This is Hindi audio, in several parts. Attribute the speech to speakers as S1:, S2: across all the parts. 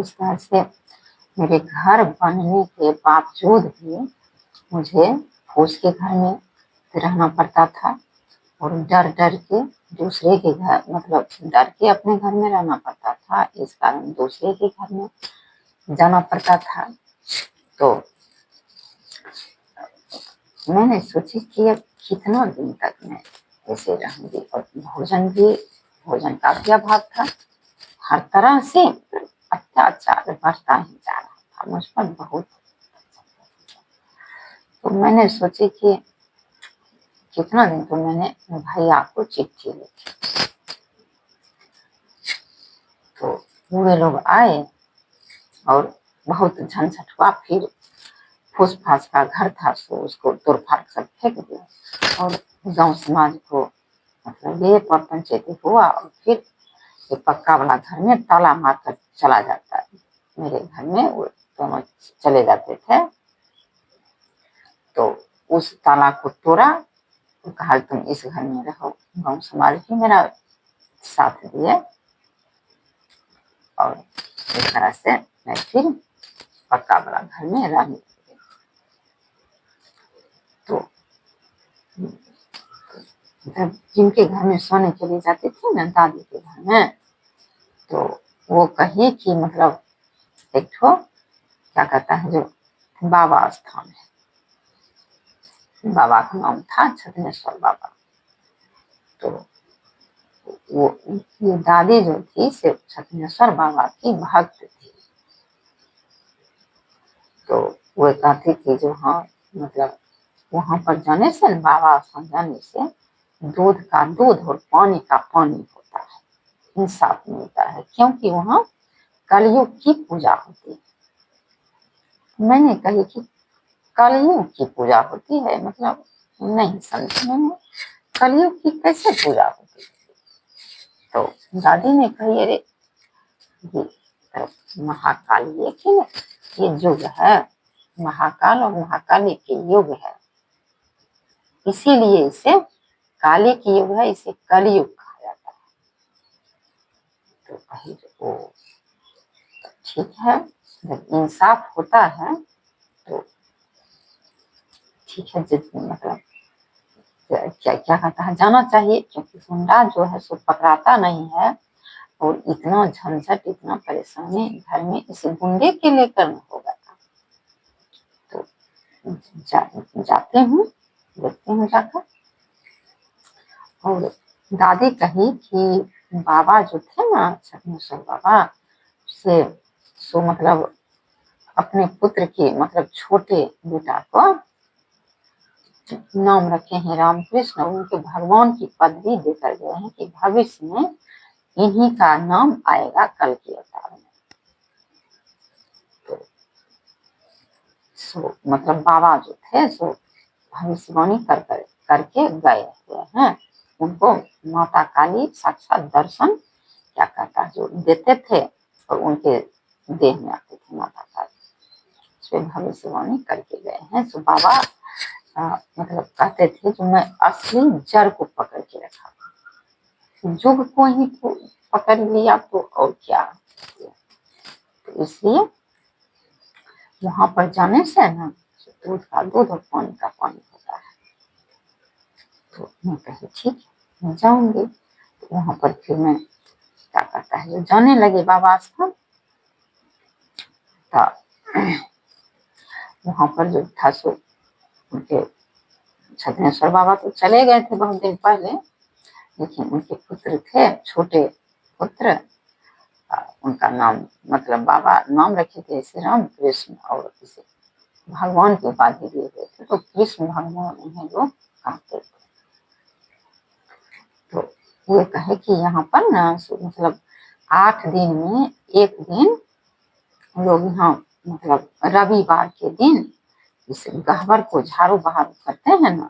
S1: इस तरह से मेरे घर बनने के बावजूद भी मुझे फूस के घर में रहना पड़ता था और डर डर के दूसरे के घर, मतलब डर के अपने घर में रहना पड़ता था, इस कारण दूसरे के घर में जाना पड़ता था। तो मैंने सोची कि अब कितना दिन तक मैं ऐसे रहूंगी, और भोजन का भी अभाव था, हर तरह से अत्याचार बढ़ता ही जा रहा था मुझ पर बहुत। तो मैंने सोची कि कितना दिन, तो मैंने भैया को चिट्ठी लिखी। तो पूरे लोग आए और बहुत झंझट हुआ। फिर फूस फास का घर था, सो उसको तोड़ फाड़ सब फेंक दिया और गांव समाज को मतलब ये पर पंचायती हुआ। और फिर ये पक्का वाला घर में ताला मारकर चला जाता है। मेरे घर में वो दोनों चले जाते थे, तो उस ताला को तोड़ा, तो कहा तुम इस घर में रहो। गांव समाज भी मेरा साथ दिए और इस तरह से मैं फिर पक्का वाला घर में रहने लगी। तो जब जिनके घर में सोने के लिए जाते थे ना, दादी के घर में, तो वो कही कि मतलब एक ठो क्या कहता है, जो बाबा स्थान है, बाबा का नाम था छत्नेश्वर बाबा। तो वो ये दादी जो थी से छत्नेश्वर बाबा की भक्त थी। तो वो कहती थी जो हाँ, मतलब वहां पर जाने से, बाबा स्थान जाने से दूध का दूध और पानी का पानी होता है, इंसाफ मिलता है, क्योंकि वहां कलयुग की पूजा होती है। मैंने कही कि कलयुग की पूजा होती है, मतलब नहीं समझी मैंने, कलयुग की कैसे पूजा होती है? तो दादी ने कही अरे ये तो महाकाली एक ही ये युग है, महाकाल और महाकाली के युग है, इसीलिए इसे काली की युग है, इसे कलयुग कहा जाता है। तो कही ओ ठीक है, जब इंसाफ होता है तो ठीक है, मतलब क्या क्या कहता है, जाना चाहिए, क्योंकि गुंडा जो है सो पकड़ाता नहीं है, और इतना झंझट इतना परेशानी घर में इस गुंडे के लेकर न होगा। तो जाते हूँ, देखते हूँ जाकर। और दादी कही कि बाबा जो थे ना, छत्नेश्वर बाबा से सो मतलब अपने पुत्र की, मतलब छोटे बेटा को नाम रखे हैं रामकृष्ण, उनके भगवान की पदवी देकर गए हैं कि भविष्य में इन्हीं का नाम आएगा कल के अवतार में। तो सो मतलब बाबा जो थे सो भविष्यवाणी करके गए हुए हैं। उनको माता काली साक्षात दर्शन क्या कहता है जो देते थे, और उनके देह में आते थे माता काली, इसमें भविष्यवाणी करके गए हैं। सो बाबा मतलब कहते थे जो मैं असली जड़ को पकड़ के रखा, जुग को ही पकड़ लिया तो और क्या। तो इसलिए वहां पर जाने से ना दूध का दूध और पानी का पानी होता है। तो मैं कही ठीक है मैं जाऊंगी। तो वहां पर फिर मैं क्या कहता है जो जाने लगे बाबा स्थान, था वहां पर जो था सो उनके छत्नेश्वर बाबा तो चले गए थे बहुत दिन पहले, लेकिन उनके पुत्र थे, छोटे पुत्र, उनका नाम मतलब बाबा नाम रखे थे इसे राम कृष्ण, और इसे भगवान की उपाधि दिए गए थे, तो कृष्ण भगवान उन्हें लोग कहते थे। तो वो कहे कि यहाँ पर ना मतलब 8 दिन में एक दिन लोग यहाँ मतलब रविवार के दिन इस गह्वर को झाड़ू बहारू करते हैं ना,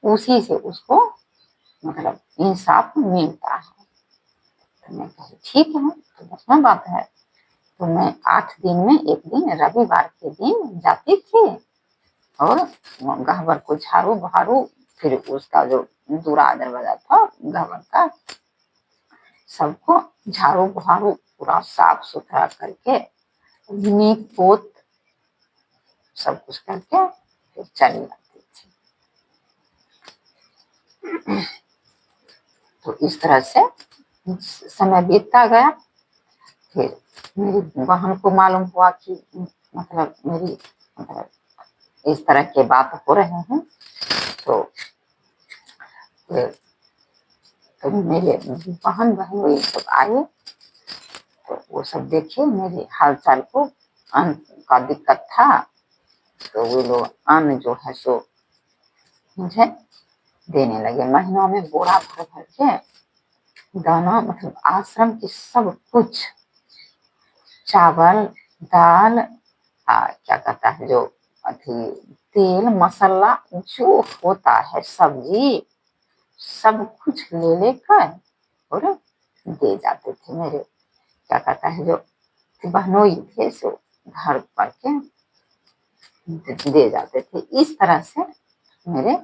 S1: उसी से उसको मतलब इंसाफ मिलता है। तो मैं कही ठीक है, तो बढ़िया बात है। तो मैं 8 दिन में एक दिन रविवार के दिन जाती थी और गह्वर को झाड़ू बहारू, फिर उसका जो दूरा दरवाजा था गह्वर का, सबको झाड़ू बहारू पूरा साफ सुथरा करके नीप पोत सब कुछ करके फिर चली जाती थी। तो इस तरह से समय बीतता गया। फिर मेरी बहन को मालूम हुआ कि मतलब मेरी मतलब इस तरह के बात हो रहे हैं। तो मेरे बहन वही सब आए, तो वो सब देखे मेरे हाल चाल को, अन्न का दिक्कत था। तो वो लोग अन्न जो है सो मुझे देने लगे। महीनों में बोरा भर भर के दाना, मतलब आश्रम की सब कुछ, चावल दाल, क्या कहता है जो अथी तेल मसाला जो होता है, सब्जी, सब कुछ ले लेकर और दे जाते थे। मेरे क्या कहता है जो बहनोई थे सो घर पर के दे जाते थे। इस तरह से मेरे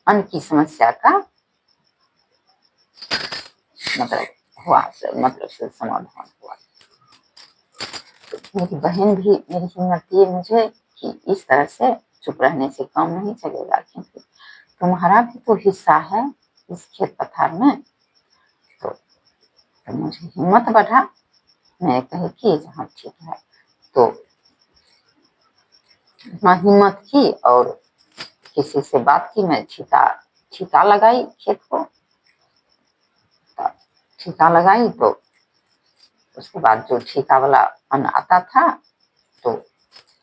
S1: अन्न की समस्या का मतलब हुआ, मतलब से समाधान हुआ। तो मेरी बहन भी मेरी हिम्मत दिए मुझे कि इस तरह से चुप रहने से काम नहीं चलेगा, क्योंकि तुम्हारा भी तो हिस्सा है इस खेत पथार में। तो मुझे हिम्मत बढ़ा, मैं कही कि हाँ ठीक है। तो हिम्मत की और किसी से बात की, मैं ठीका लगाई खेत को। ठीका लगाई तो उसके बाद जो ठीका वाला अन्न आता था तो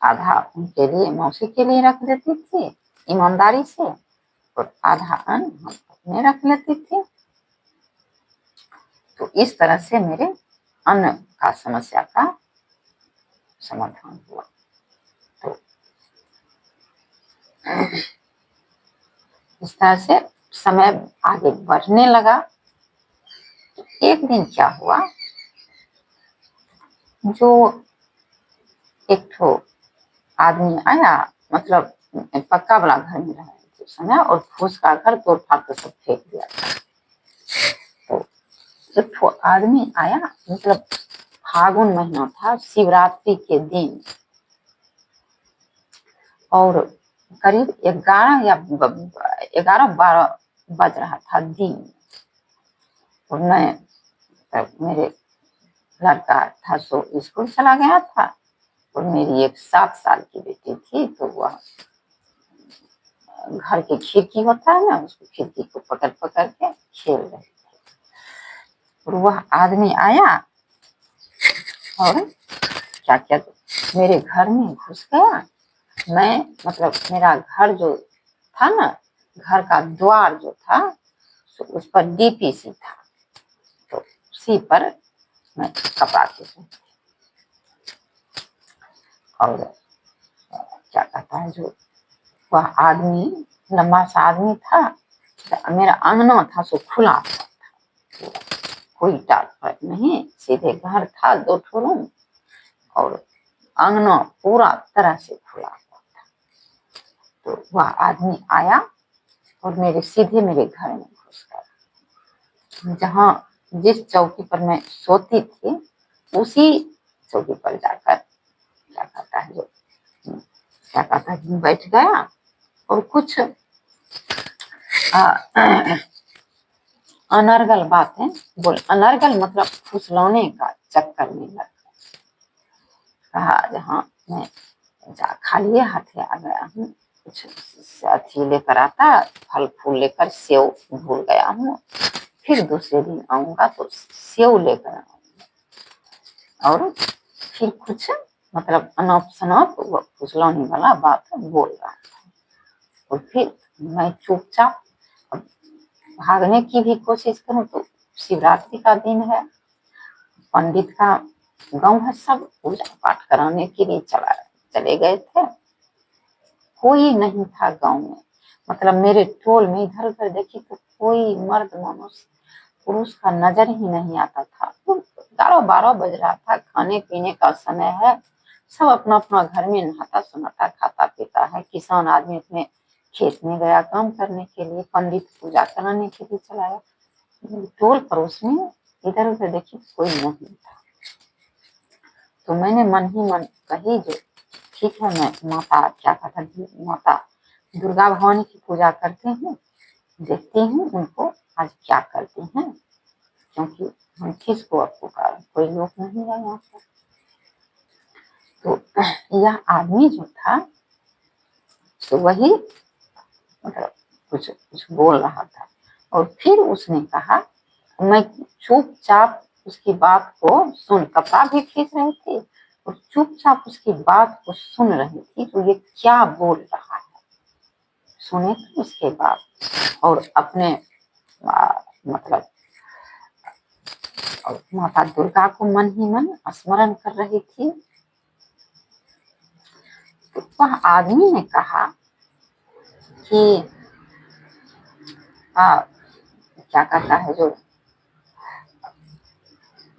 S1: आधा उनके लिए, मौसी के लिए रख देती थी ईमानदारी से, और आधा अन्न हम अपने रख लेती थी। तो इस तरह से मेरे अन्न का समस्या का समाधान हुआ। तो इस तरह से समय आगे बढ़ने लगा। तो एक दिन क्या हुआ, जो एक ठो आदमी आया, मतलब पक्का वाला घर में रहा थे समय, और फूस का घर तोड़ फाड़ के सब फेंक दिया था। तो एक ठो आदमी आया, मतलब फागुन महीना था, शिवरात्रि के दिन, और करीब 11 या 12 बज रहा था दिन। और मैं मेरे लड़का था सो स्कूल चला गया था, और मेरी एक 7 साल की बेटी थी, तो वह घर की खिड़की होता है ना, उसको खिड़की को पकड़ पकड़ के खेल रहे थे। और वह आदमी आया और क्या क्या मेरे घर में घुस गया। मैं मतलब मेरा घर जो था ना, घर का द्वार जो था, तो उस पर डीपीसी था, तो उसी पर मैं कपड़ा खींची। और क्या कहता है जो वह आदमी, लंबा सा आदमी था, मेरा अंगना था सो खुला था, कोई टाट नहीं, सीधे घर था 2 ठो रूम, और अंगना पूरा तरह से खुला हुआ था। तो वह आदमी आया और सीधे मेरे घर में घुस गया। जहाँ जिस चौकी पर मैं सोती थी, उसी चौकी पर जाकर क्या कहता है जो बैठ गया, और कुछ अनर्गल बातें बोल, अनर्गल मतलब फुसलौने का चक्कर में लग कहा, जहाँ मैं खाली हाथ आ गया हूँ, कुछ अथी लेकर आता, फल फूल लेकर, सेव भूल गया हूँ, फिर दूसरे दिन आऊंगा तो सेव लेकर आऊंगा। और फिर कुछ मतलब अनौप शनौप फुसलौनी वाला बात बोल रहा था। और फिर मैं चुपचाप भागने की भी कोशिश करूं तो शिवरात्रि का दिन है, पंडित का गांव है, सब पूजा पाठ कराने के लिए चले गए थे। कोई नहीं था गांव में, मतलब मेरे टोल में इधर उधर देखी तो कोई मर्द मनुष्य पुरुष का नजर ही नहीं आता था। तो 11-12 बज रहा था, खाने पीने का समय है, सब अपना अपना घर में नहाता सुनाता खाता पीता है। किसान आदमी अपने खेत में गया काम करने के लिए, पंडित पूजा कराने के लिए चलाया। टोल पड़ोस में इधर उधर देखी कोई नहीं था। तो मैंने मन ही मन कही जो ठीक है, मैं माता क्या कहता माता दुर्गा भवानी की पूजा करती हूँ, देखती हूँ उनको आज क्या करती हैं, क्योंकि हम किसको अब पुकारें, कोई लोग नहीं है यहाँ पर। तो यह आदमी जो था तो वही मतलब कुछ कुछ बोल रहा था, और फिर उसने कहा, मैं चुपचाप उसकी बात को सुन, कपड़ा भी खींच रही थी और चुपचाप उसकी बात को सुन रही थी, तो ये क्या बोल रहा है सुने तो उसके बाद, और अपने मतलब और माता दुर्गा को मन ही मन स्मरण कर रही थी। तो वह आदमी ने कहा कि क्या कहता है जो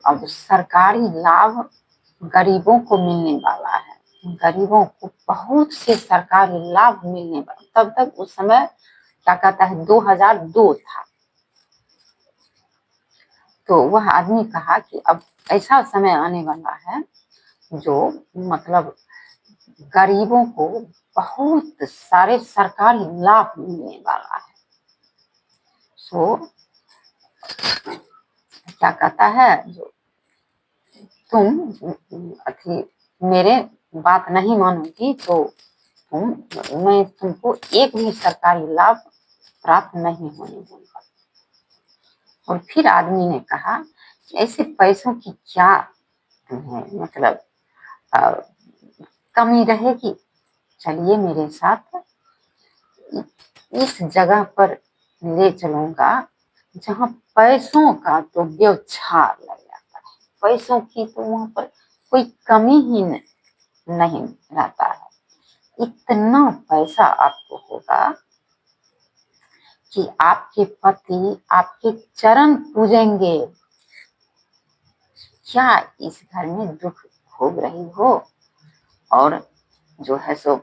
S1: अब सरकारी लाभ गरीबों को मिलने वाला है, गरीबों को बहुत से सरकारी लाभ मिलने वाला। तब तक उस समय क्या कहता है 2002 था। तो वह आदमी कहा कि अब ऐसा समय आने वाला है जो मतलब गरीबों को बहुत सारे सरकारी लाभ मिलने वाला है। सो क्या कहता है जो तुम अथी मेरे बात नहीं मानोगी तो मैं तुमको एक भी सरकारी लाभ प्राप्त नहीं होने दूंगा। और फिर आदमी ने कहा कि ऐसे पैसों की क्या मतलब कमी रहेगी, चलिए मेरे साथ इस जगह पर ले चलूंगा जहाँ पैसों का तो ब्यौछार लग जाता है, पैसों की तो वहां पर कोई कमी ही नहीं रहता है। इतना पैसा आपको होगा कि आपके पति आपके चरण पूजेंगे। क्या इस घर में दुख भोग रही हो और जो है सो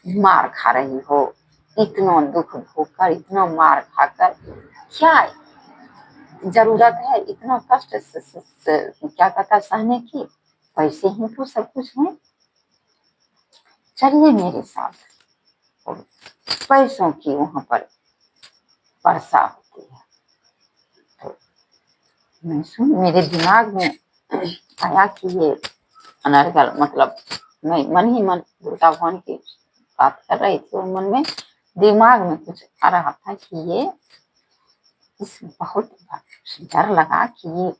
S1: मार खा रही हो, इतना दुख भोग कर इतना मार खाकर क्या जरूरत है इतना कष्ट क्या कहता सहने की, पैसे ही तो सब कुछ है, चलिए मेरे साथ। और पैसों की वहां पर वर्षा होती है। तो मैं सुन मेरे दिमाग में आया कि ये अनर्गल मतलब मैं मन ही मन दुर्गा भगवान की बात कर रही थी और मन में दिमाग में कुछ आ रहा था कि ये इस बहुत डर लगा कि ये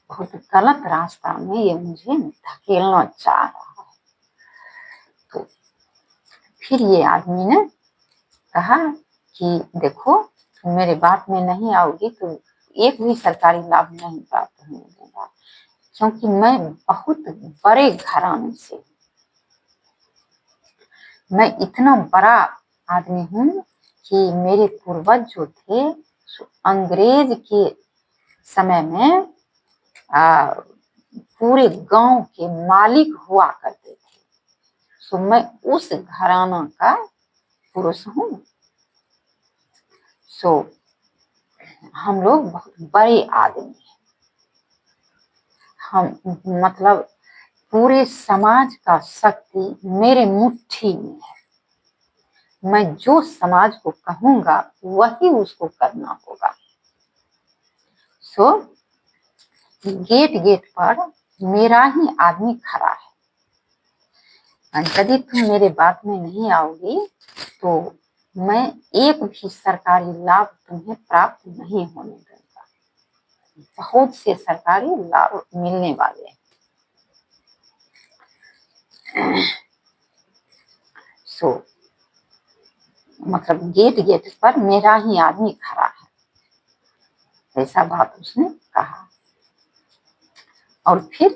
S1: बहुत गलत रास्ता में ये मुझे धकेलना चाह रहा है। तो फिर ये आदमी ने कहा कि देखो तुम मेरे बात में नहीं आओगी तो एक भी सरकारी लाभ नहीं प्राप्त होने देगा, क्योंकि मैं बहुत बड़े घराने से, मैं इतना बड़ा आदमी हूँ कि मेरे पूर्वज जो थे अंग्रेज के समय में पूरे गांव के मालिक हुआ करते थे। सो मैं उस घराना का पुरुष हूँ। सो हम लोग बहुत बड़े आदमी हैं, हम मतलब पूरे समाज का शक्ति मेरे मुट्ठी में है, मैं जो समाज को कहूंगा वही उसको करना होगा। सो गेट गेट पर मेरा ही आदमी खड़ा है, यदि तुम मेरे बात में नहीं आओगी तो मैं एक भी सरकारी लाभ तुम्हें प्राप्त नहीं होने दूंगा। बहुत से सरकारी लाभ मिलने वाले हैं। सो मतलब गेट गेट पर मेरा ही आदमी खड़ा है, ऐसा बात उसने कहा। और फिर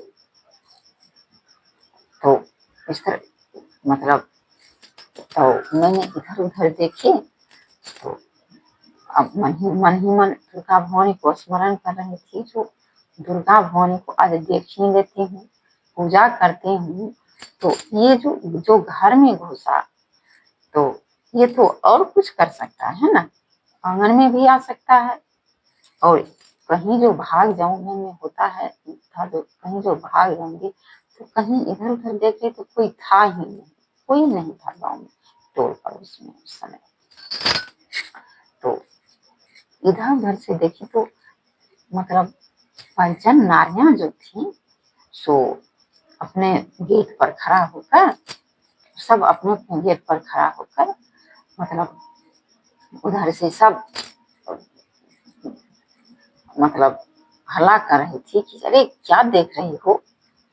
S1: तो इस तरह मतलब तो मैंने इधर उधर देखे तो अब मन ही मन दुर्गा भवानी को स्मरण कर रही थी। जो दुर्गा भवानी को आज देख ही लेती हूँ, पूजा करती हूँ, तो ये जो घर में घुसा तो ये तो और कुछ कर सकता है ना, आंगन में भी आ सकता है और कहीं जो भाग जाऊंगी में होता है था, जो कहीं जो भाग जाऊंगी तो कहीं इधर उधर देखे तो कोई था ही नहीं, कोई नहीं था गाँव में, टोल पड़ोस में उस समय। तो इधर उधर से देखी तो मतलब परिजन नारियां जो थी सो अपने गेट पर खड़ा होकर, सब अपने अपने गेट पर खड़ा होकर मतलब उधर से सब मतलब हल्ला कर रही थी कि अरे क्या देख रही हो,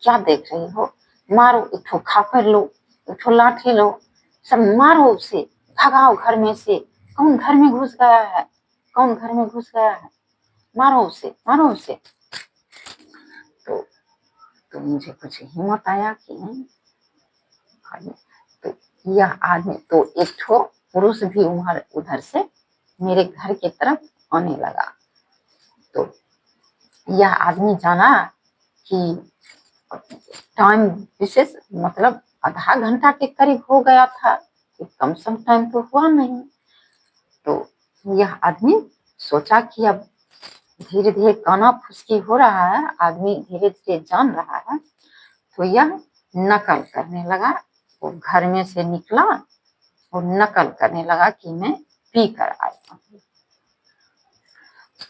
S1: क्या देख रही हो, मारो, एक ठो खापर लो, एक ठो लाठी लो, सब मारो उसे, भगाओ घर में से, कौन घर में घुस गया है, कौन घर में घुस गया है, मारो उसे, मारो उसे। तो मुझे कुछ हिम्मत आया कि नहीं, तो यह आदमी, तो एक ठो पुरुष भी उधर से मेरे घर की तरफ आने लगा। तो यह आदमी जाना कि टाइम विशेष मतलब आधा घंटा के करीब हो गया था, कम सम टाइम तो हुआ नहीं। तो यह आदमी सोचा कि अब धीरे धीरे काना फुसकी हो रहा है, आदमी धीरे धीरे जान रहा है, तो यह नकल करने लगा। वो घर में से निकला और नकल करने लगा कि मैं पी कर आया हूँ,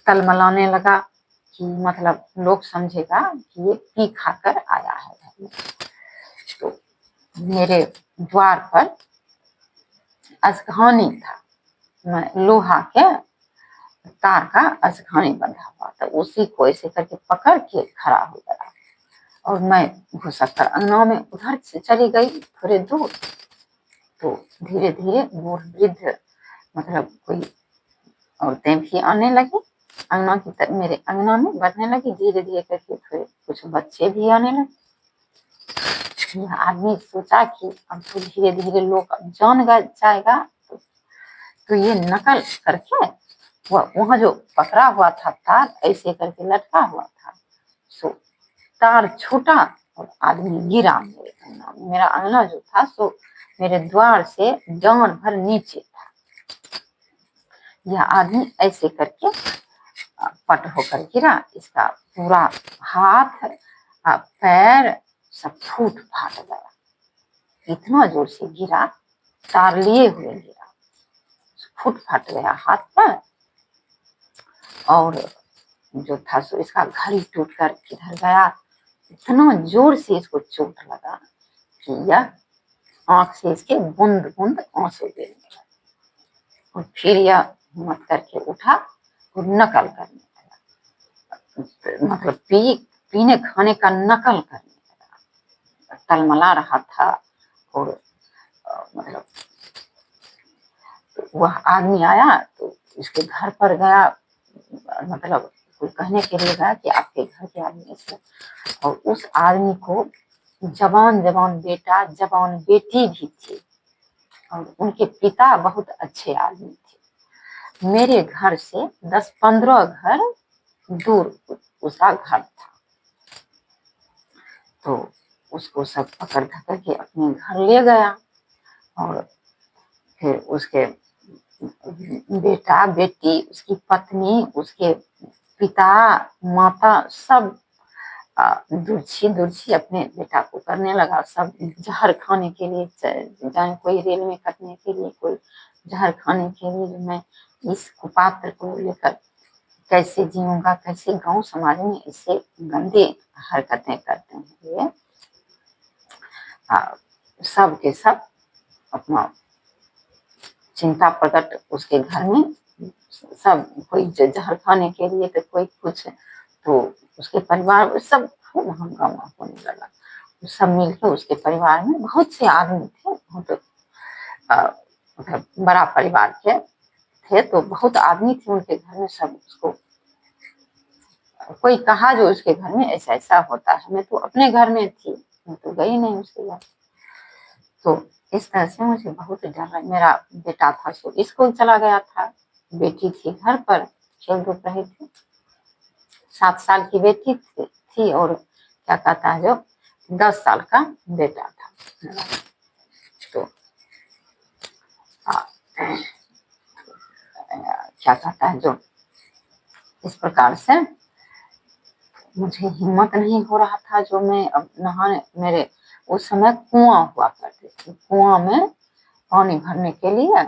S1: तलमलाने लगा कि मतलब लोग समझेगा कि ये पी खाकर आया है घर में। तो मेरे द्वार पर अजघानी था, लोहा के तार का अजघानी बंधा हुआ था, उसी को ऐसे करके पकड़ के खड़ा हो गया और मैं घुसक कर अंगना में उधर से चली गई थोड़े दूर। तो धीरे धीरे बूढ़ वृद्ध मतलब कोई औरतें भी आने लगी अंगना की तरफ, मेरे अंगना में बढ़ने लगी धीरे धीरे करके, थोड़े कुछ बच्चे भी आने लगे। यह आदमी सोचा कि अब तो धीरे धीरे लोग जान जाएगा, तो ये नकल करके वहां जो पकड़ा हुआ था तार ऐसे करके लटका हुआ था, सो तार छूटा और आदमी गिरा मेरे अंगना में। मेरा अंगना जो था सो मेरे द्वार से डांड भर नीचे था। यह आदमी ऐसे करके पट होकर गिरा, इसका पूरा हाथ पैर सब फूट फाट गया, इतना जोर से गिरा, तार लिए हुए गिरा, फूट फाट गया हाथ पर। और जो था सो इसका घड़ी टूट कर किधर गया, इतना जोर से इसको चोट लगा कि यह आंख से इसके बूंद बूंद आंसू गिरने लगे। और फिर यह हिम्मत करके उठा और नकल करने लगा, मतलब पीने खाने का नकल करने लगा, तलमला रहा था। और मतलब वह आदमी आया तो इसके घर पर गया, मतलब कोई कहने के लिए गया कि आपके घर के आदमी से, और उस आदमी को जवान जवान बेटा जवान बेटी भी थी और उनके पिता बहुत अच्छे आदमी थे। मेरे घर से 10-15 घर दूर उसका घर था। तो उसको सब पकड़ धकड़ के अपने घर ले गया और फिर उसके बेटा बेटी, उसकी पत्नी, उसके पिता माता सब दूरछी दूरछी अपने बेटा को करने लगा। सब जहर खाने के लिए, चाहे कोई रेल में कटने के लिए, कोई जहर खाने के लिए, मैं इस कुपात्र को लेकर कैसे जीऊंगा, कैसे गांव समाज में ऐसे गंदे हरकतें करते हैं ये। सब के सब अपना चिंता प्रकट उसके घर में, सब कोई जहर खाने के लिए तो कोई कुछ, तो उसके परिवार सब खूब हंगामा होने लगा। सब मिलकर उसके परिवार में बहुत से आदमी थे, बहुत मतलब बड़ा परिवार के थे, तो बहुत आदमी थे उनके घर में। सब उसको कोई कहा जो उसके घर में ऐसा ऐसा होता है, मैं तो अपने घर में थी, मैं तो गई नहीं उसके घर। तो इस तरह से मुझे बहुत डर, मेरा बेटा था सो स्कूल चला गया था, बेटी थी घर पर खेल धूप रही थी, 7 साल की बेटी थी और क्या कहता है जो 10 साल का बेटा था। तो क्या कहता है जो इस प्रकार से मुझे हिम्मत नहीं हो रहा था। जो मैं अब नहाने, मेरे उस समय कुआं हुआ करते थे, कुआं में पानी भरने के लिए,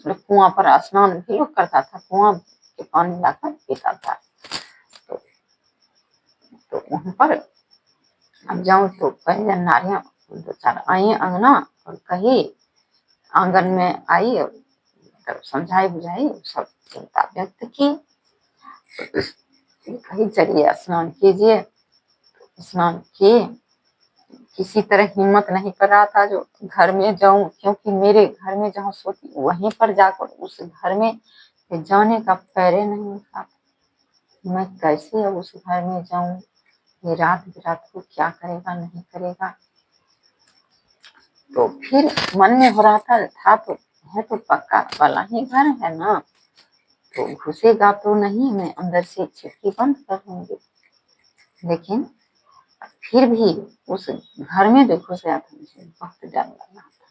S1: कुआं पर स्नान भी लोग करता था, कुआं के पानी लाकर पीता था। तो वहां पर अब जाऊं तो पहले नारियां 2-4 आई अंगना और कही, आंगन में आई और तब समझाई बुझाई, सब चिंता व्यक्त की। कही चलिए स्नान कीजिए। स्नान किए, किसी तरह हिम्मत नहीं कर रहा था जो घर में जाऊं, क्योंकि मेरे घर में जहाँ सोती वहीं पर जाकर उस घर में जाने का पैरे नहीं था। मैं कैसे अब उस घर में जाऊं, ये रात बिरात को क्या करेगा नहीं करेगा। तो फिर मन में हो रहा था तो है तो पक्का वाला ही घर है ना, तो घुसेगा तो नहीं, मैं अंदर से खिड़की बंद कर लूंगी। लेकिन फिर भी उस घर में जो घुस गया था मुझे बहुत डर लग रहा था।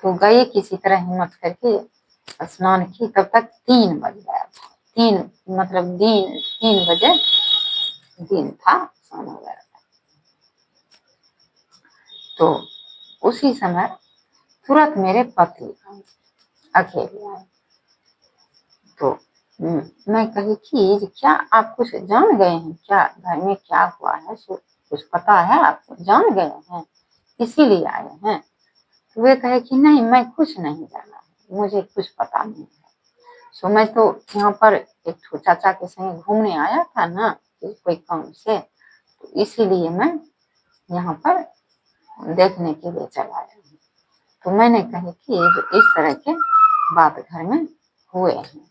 S1: तो गए किसी तरह हिम्मत करके स्नान की, तब तक 3 बज गया था। 3 मतलब 3 बजे दिन था, शाम हो गया था। तो उसी समय तुरंत मेरे पति अकेले आए। तो मैं कही कि क्या आप कुछ जान गए हैं क्या, घर में क्या हुआ है, सो कुछ पता है आपको, जान गए हैं इसीलिए आए हैं। तो वे कहे कि नहीं, मैं कुछ नहीं जाना, मुझे कुछ पता नहीं है। सो मैं तो यहाँ पर एक चाचा के संग घूमने आया था ना, कोई काम से, तो इसीलिए मैं यहाँ पर देखने के लिए चला आया हूँ। तो मैंने कही कि इस तरह के बात घर में हुए हैं।